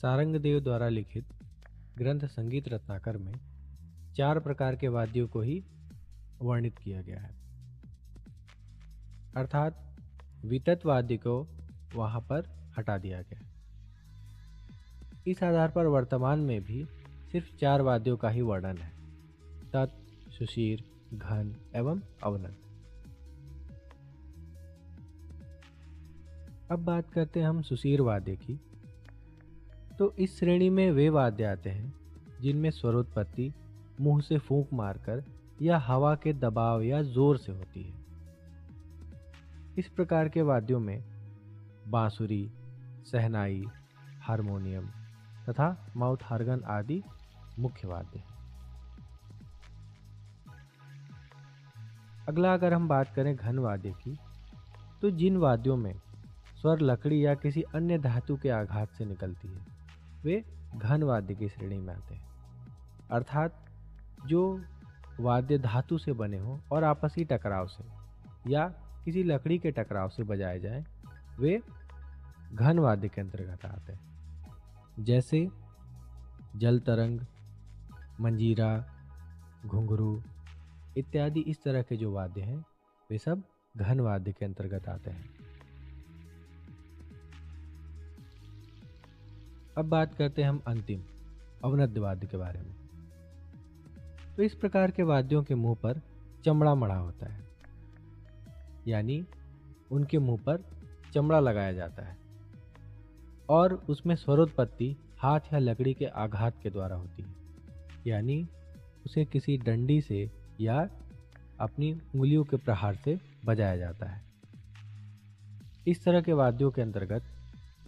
सारंगदेव द्वारा लिखित ग्रंथ संगीत रत्नाकर में 4 प्रकार के वाद्यों को ही वर्णित किया गया है, अर्थात वितत वाद्य को वहाँ पर हटा दिया गया। इस आधार पर वर्तमान में भी सिर्फ 4 वाद्यों का ही वर्णन है: तत्, सुषीर, घन एवं अवनत। अब बात करते हैं हम सुषीर वाद्य की। तो इस श्रेणी में वे वाद्य आते हैं जिनमें स्वरोत्पत्ति मुंह से फूंक मारकर या हवा के दबाव या जोर से होती है। इस प्रकार के वाद्यों में बांसुरी, शहनाई, हारमोनियम तथा माउथ ऑर्गन आदि मुख्य वाद्य हैं। अगला अगर हम बात करें घन वाद्य की, तो जिन वाद्यों में स्वर लकड़ी या किसी अन्य धातु के आघात से निकलती है वे घन वाद्य की श्रेणी में आते हैं, अर्थात जो वाद्य धातु से बने हों और आपसी टकराव से या किसी लकड़ी के टकराव से बजाए जाएं वे घन वाद्य के अंतर्गत आते हैं। जैसे जल तरंग, मंजीरा, घुंघरू इत्यादि इस तरह के जो वाद्य हैं वे सब घन वाद्य के अंतर्गत आते हैं। अब बात करते हैं हम अंतिम अवनद्य वाद्य के बारे में। तो इस प्रकार के वाद्यों के मुंह पर चमड़ा मढ़ा होता है, यानी उनके मुंह पर चमड़ा लगाया जाता है और उसमें स्वरोत्पत्ति हाथ या लकड़ी के आघात के द्वारा होती है, यानी उसे किसी डंडी से या अपनी उंगलियों के प्रहार से बजाया जाता है। इस तरह के वाद्यों के अंतर्गत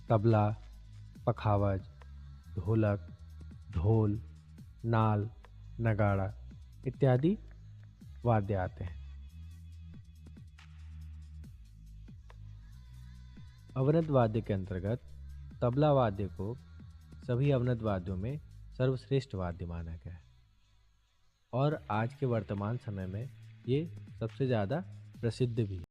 तबला, पखावज, ढोलक, ढोल, नाल, नगाड़ा इत्यादि वाद्य आते हैं। अवनद वाद्य के अंतर्गत तबला वाद्य को सभी अवनद वाद्यों में सर्वश्रेष्ठ वाद्य माना गया है और आज के वर्तमान समय में ये सबसे ज़्यादा प्रसिद्ध भी है।